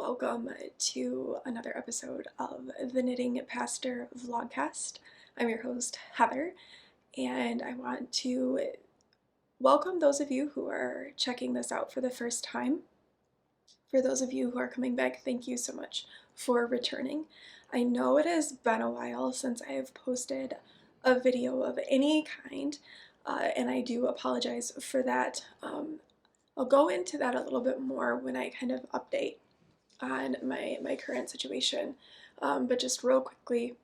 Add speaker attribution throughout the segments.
Speaker 1: welcome to another episode of the Knitting Pastor Vlogcast. I'm your host, Heather, and I want to welcome those of you who are checking this out for the first time. For those of you who are coming back, thank you so much for returning. I know it has been a while since I have posted a video of any kind, and I do apologize for that. I'll go into that a little bit more when I kind of update on my current situation. But just real quickly,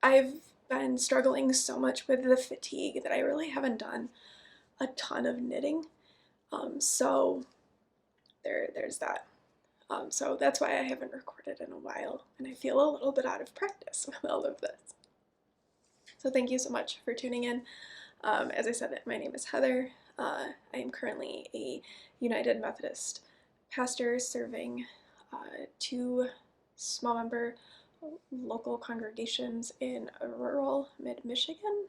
Speaker 1: I've been struggling so much with the fatigue that I really haven't done a ton of knitting. So there's that. So that's why I haven't recorded in a while, and I feel a little bit out of practice with all of this. So thank you so much for tuning in. As I said, my name is Heather. I am currently a United Methodist pastor serving two small member local congregations in rural mid-Michigan.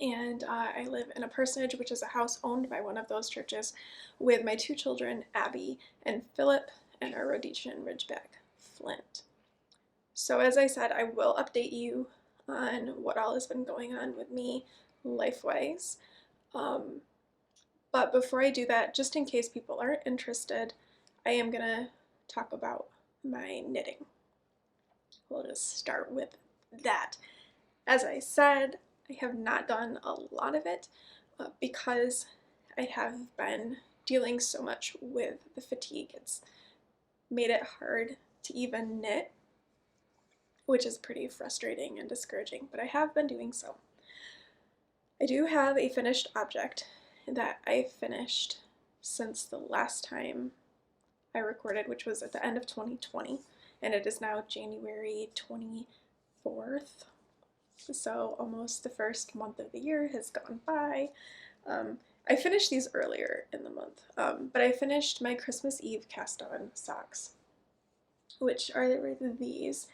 Speaker 1: And I live in a parsonage, which is a house owned by one of those churches, with my two children, Abby and Philip, and our Rhodesian Ridgeback, Flint. So as I said, I will update you on what all has been going on with me life-wise. But before I do that, just in case people aren't interested, I am going to talk about my knitting. We'll just start with that. As I said, I have not done a lot of it because I have been dealing so much with the fatigue. It's made it hard to even knit, which is pretty frustrating and discouraging, but I have been doing so. I do have a finished object that I finished since the last time I recorded, which was at the end of 2020, and it is now January 24th, so almost the first month of the year has gone by. I finished these earlier in the month, but I finished my Christmas Eve cast-on socks, which are these.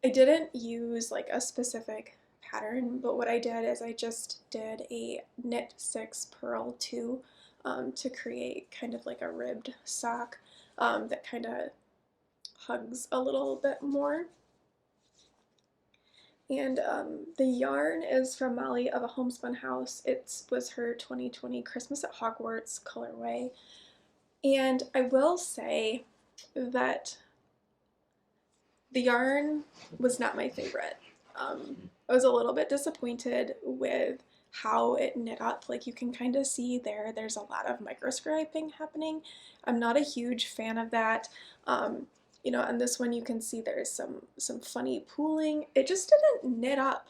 Speaker 1: I didn't use like a specific pattern, but what I did is I just did a knit 6 purl 2 to create kind of like a ribbed sock that kind of hugs a little bit more. And the yarn is from Molly of a Homespun House. It was her 2020 Christmas at Hogwarts colorway. And I will say that the yarn was not my favorite. I was a little bit disappointed with how it knit up. Like you can kind of see there's a lot of microscribing happening. I'm not a huge fan of that. You know, on this one you can see there's some funny pooling. It just didn't knit up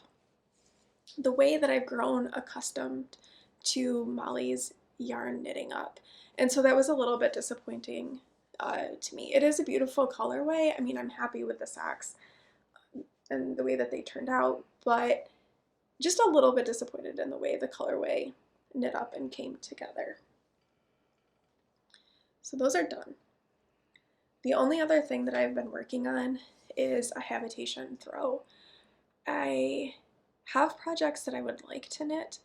Speaker 1: the way that I've grown accustomed to Molly's yarn knitting up. And so that was a little bit disappointing to me. It is a beautiful colorway. I mean, I'm happy with the socks and the way that they turned out, but just a little bit disappointed in the way the colorway knit up and came together. So those are done. The only other thing that I've been working on is a Habitation throw. I have projects that I would like to knit,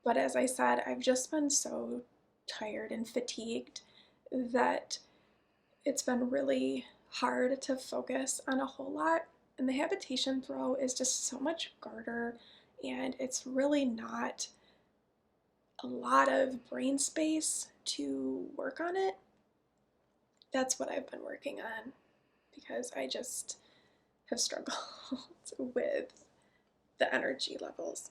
Speaker 1: but as I said, I've just been so tired and fatigued that it's been really hard to focus on a whole lot. And the Habitation throw is just so much garter, and it's really not a lot of brain space to work on it. That's what I've been working on because I just have struggled with the energy levels.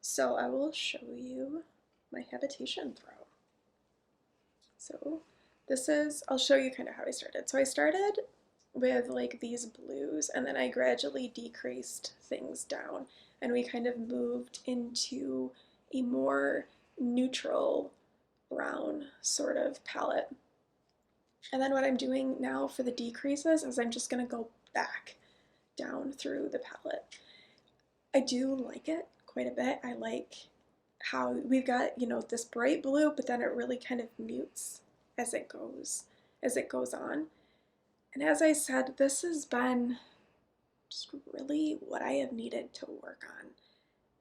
Speaker 1: So I will show you my Habitation throw. So I'll show you kind of how I started. So I started with like these blues, and then I gradually decreased things down, and we kind of moved into a more neutral brown sort of palette. And then what I'm doing now for the decreases is I'm just going to go back down through the palette. I do like it quite a bit. I like how we've got, you know, this bright blue, but then it really kind of mutes as it goes on. And as I said, this has been just really what I have needed to work on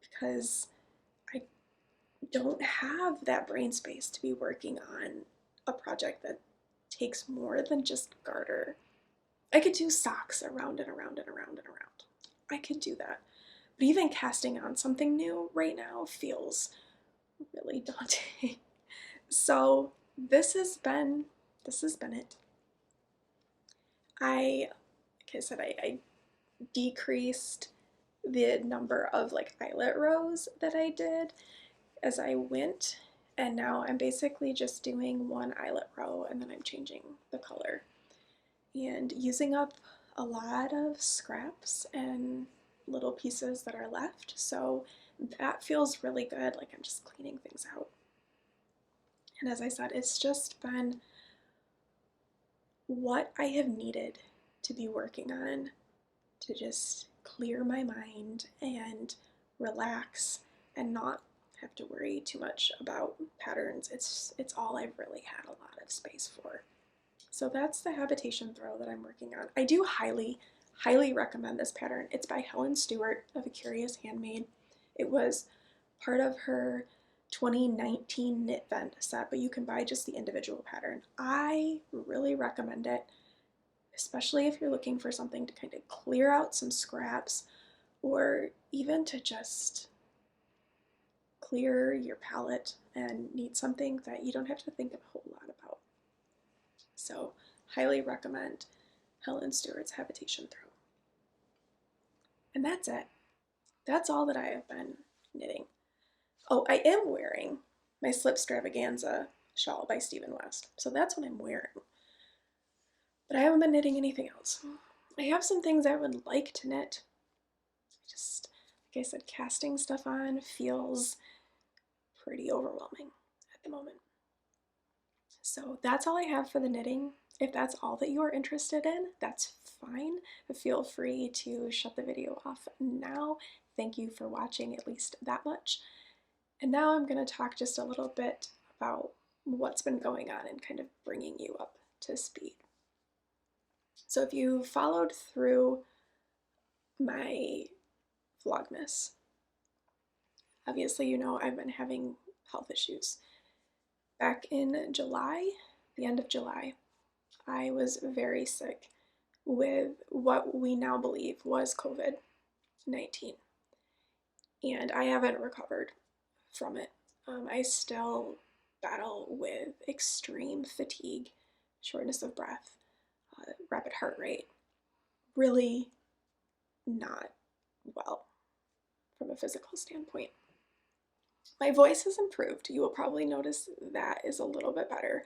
Speaker 1: because I don't have that brain space to be working on a project that takes more than just garter. I could do socks around and around and around and around. I could do that. But even casting on something new right now feels really daunting. So this has been it. Like I said, I decreased the number of like eyelet rows that I did as I went, and now I'm basically just doing one eyelet row and then I'm changing the color and using up a lot of scraps and little pieces that are left. So that feels really good, like I'm just cleaning things out. And as I said, it's just been what I have needed to be working on to just clear my mind and relax and not have to worry too much about patterns. It's all I've really had a lot of space for. So that's the Habitation throw that I'm working on. I do highly recommend this pattern. It's by Helen Stewart of A Curious Handmade. It was part of her 2019 knit vent set, but you can buy just the individual pattern. I really recommend it, especially if you're looking for something to kind of clear out some scraps or even to just clear your palette and need something that you don't have to think a whole lot about. So highly recommend Helen Stewart's Habitation throw. And that's it. That's all that I have been knitting. Oh, I am wearing my Slipstravaganza shawl by Stephen West. So that's what I'm wearing. But I haven't been knitting anything else. I have some things I would like to knit. Just, like I said, casting stuff on feels pretty overwhelming at the moment. So that's all I have for the knitting. If that's all that you are interested in, that's fine. Feel free to shut the video off now. Thank you for watching at least that much. And now I'm going to talk just a little bit about what's been going on and kind of bringing you up to speed. So if you followed through my Vlogmas, obviously you know I've been having health issues. Back in July, the end of July, I was very sick with what we now believe was COVID-19. And I haven't recovered from it. I still battle with extreme fatigue, shortness of breath, rapid heart rate. Really not well from a physical standpoint. My voice has improved. You will probably notice that is a little bit better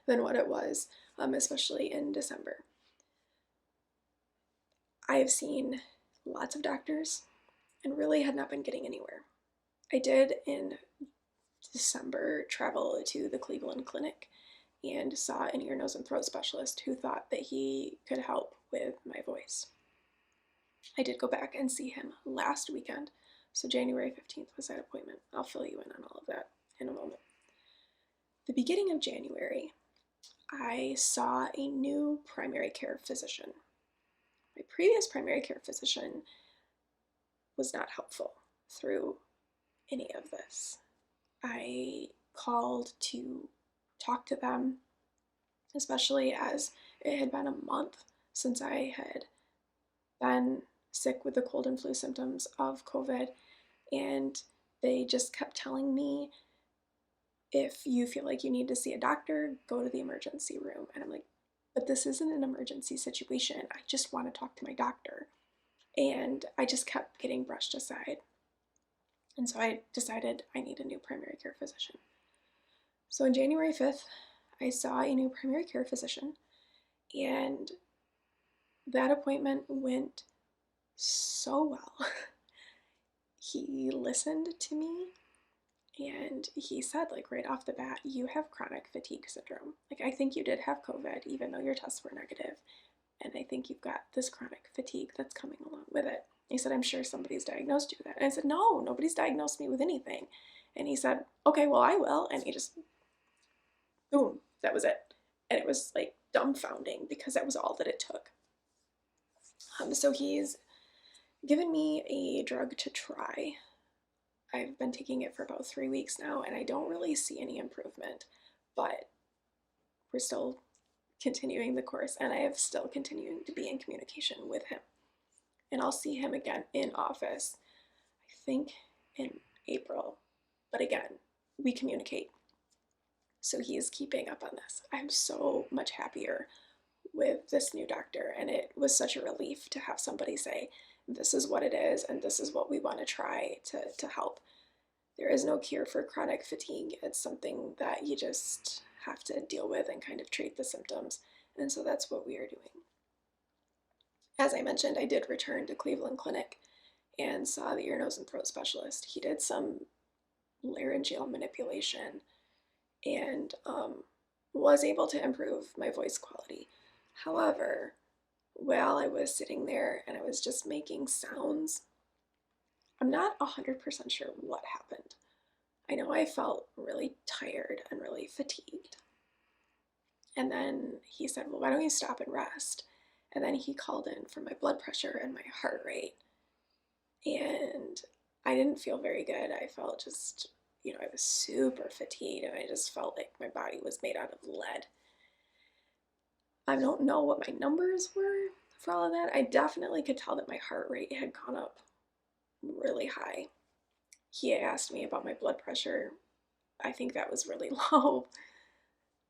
Speaker 1: than what it was, especially in December. I have seen lots of doctors and really had not been getting anywhere. I did in December travel to the Cleveland Clinic and saw an ear, nose, and throat specialist who thought that he could help with my voice. I did go back and see him last weekend, so January 15th was that appointment. I'll fill you in on all of that in a moment. The beginning of January, I saw a new primary care physician. My previous primary care physician was not helpful through any of this. I called to talk to them, especially as it had been a month since I had been sick with the cold and flu symptoms of COVID, and they just kept telling me, if you feel like you need to see a doctor, go to the emergency room. And I'm like, but this isn't an emergency situation. I just want to talk to my doctor. And I just kept getting brushed aside. And so I decided I need a new primary care physician. So on January 5th, I saw a new primary care physician, and that appointment went so well. He listened to me, and he said, like, right off the bat, you have chronic fatigue syndrome. Like, I think you did have COVID, even though your tests were negative, and I think you've got this chronic fatigue that's coming along with it. He said, I'm sure somebody's diagnosed you with that. And I said, no, nobody's diagnosed me with anything. And he said, okay, well, I will. And he just, boom, that was it. And it was like dumbfounding because that was all that it took. So he's given me a drug to try. I've been taking it for about 3 weeks now, and I don't really see any improvement, but we're still continuing the course, and I have still continuing to be in communication with him. And I'll see him again in office, I think in April. But again, we communicate. So he is keeping up on this. I'm so much happier with this new doctor, and it was such a relief to have somebody say, this is what it is, and this is what we want to try to help. There is no cure for chronic fatigue. It's something that you just have to deal with and kind of treat the symptoms. And so that's what we are doing. As I mentioned, I did return to Cleveland Clinic and saw the ear, nose, and throat specialist. He did some laryngeal manipulation and was able to improve my voice quality. However, while I was sitting there and I was just making sounds, I'm not 100% sure what happened. I know I felt really tired and really fatigued. And then he said, well, why don't you stop and rest? And then he called in for my blood pressure and my heart rate. And I didn't feel very good. I felt just, I was super fatigued, and I just felt like my body was made out of lead. I don't know what my numbers were for all of that. I definitely could tell that my heart rate had gone up really high. He asked me about my blood pressure. I think that was really low,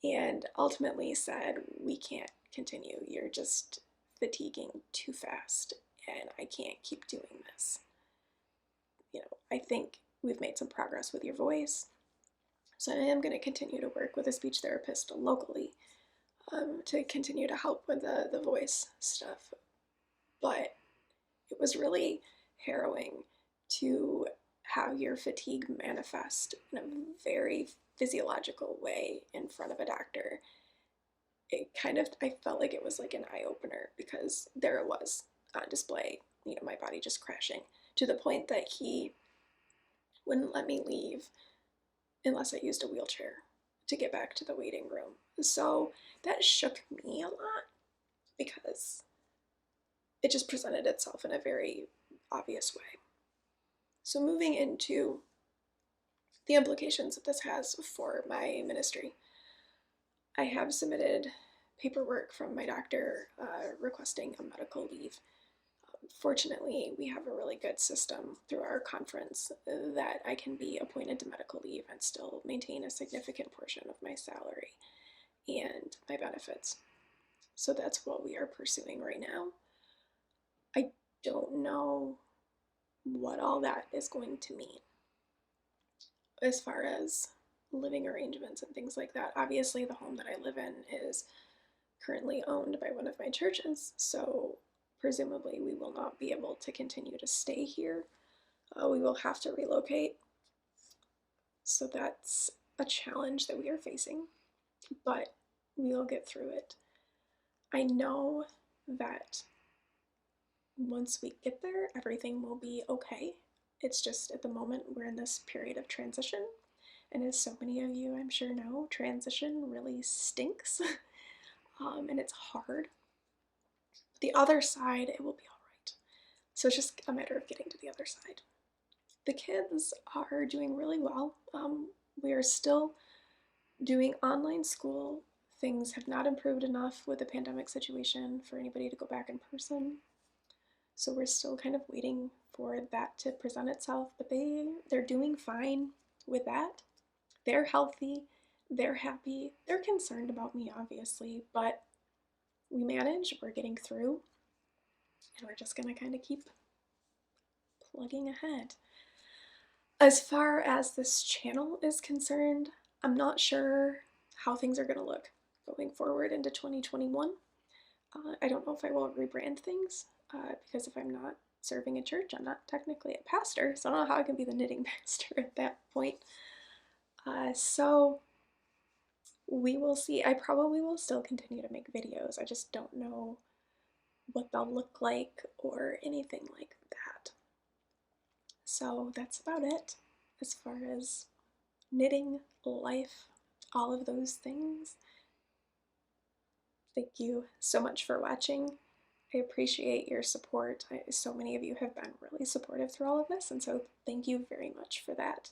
Speaker 1: and ultimately said, we can't continue. You're just fatiguing too fast, and I can't keep doing this. I think we've made some progress with your voice, so I am going to continue to work with a speech therapist locally to continue to help with the voice stuff. But it was really harrowing to have your fatigue manifest in a very physiological way in front of a doctor. I felt like it was like an eye-opener, because there it was on display, my body just crashing, to the point that he wouldn't let me leave unless I used a wheelchair to get back to the waiting room. So that shook me a lot, because it just presented itself in a very obvious way. So moving into the implications that this has for my ministry, I have submitted paperwork from my doctor requesting a medical leave. Fortunately, we have a really good system through our conference that I can be appointed to medical leave and still maintain a significant portion of my salary and my benefits. So that's what we are pursuing right now. I don't know what all that is going to mean as far as living arrangements and things like that. Obviously, the home that I live in is currently owned by one of my churches, so presumably we will not be able to continue to stay here. We will have to relocate. So that's a challenge that we are facing, but we will get through it. I know that once we get there, everything will be okay. It's just at the moment we're in this period of transition. And as so many of you, I'm sure, know, transition really stinks and it's hard. The other side, it will be all right. So it's just a matter of getting to the other side. The kids are doing really well. We are still doing online school. Things have not improved enough with the pandemic situation for anybody to go back in person. So we're still kind of waiting for that to present itself, but they're doing fine with that. They're healthy, they're happy, they're concerned about me, obviously, but we manage, we're getting through, and we're just gonna kind of keep plugging ahead. As far as this channel is concerned, I'm not sure how things are gonna look going forward into 2021. I don't know if I will rebrand things, because if I'm not serving a church, I'm not technically a pastor, so I don't know how I can be the knitting master at that point. So we will see. I probably will still continue to make videos. I just don't know what they'll look like or anything like that. So that's about it as far as knitting, life, all of those things. Thank you so much for watching. I appreciate your support. So many of you have been really supportive through all of this, and so thank you very much for that.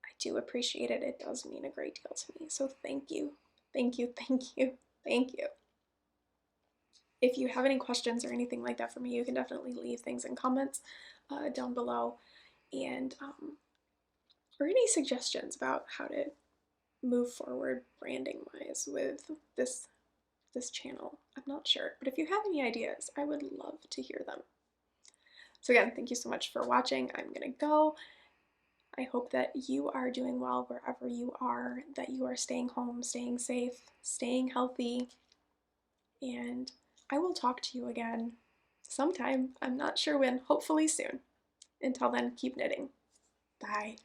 Speaker 1: I do appreciate it. It does mean a great deal to me. So thank you. Thank you, thank you, thank you. if you have any questions or anything like that for me, you can definitely leave things in comments down below, and or any suggestions about how to move forward branding wise with this channel. I'm not sure, but if you have any ideas, I would love to hear them. So again, thank you so much for watching. I'm gonna go. I hope that you are doing well wherever you are, that you are staying home, staying safe, staying healthy, and I will talk to you again sometime. I'm not sure when, hopefully soon. Until then, keep knitting. Bye.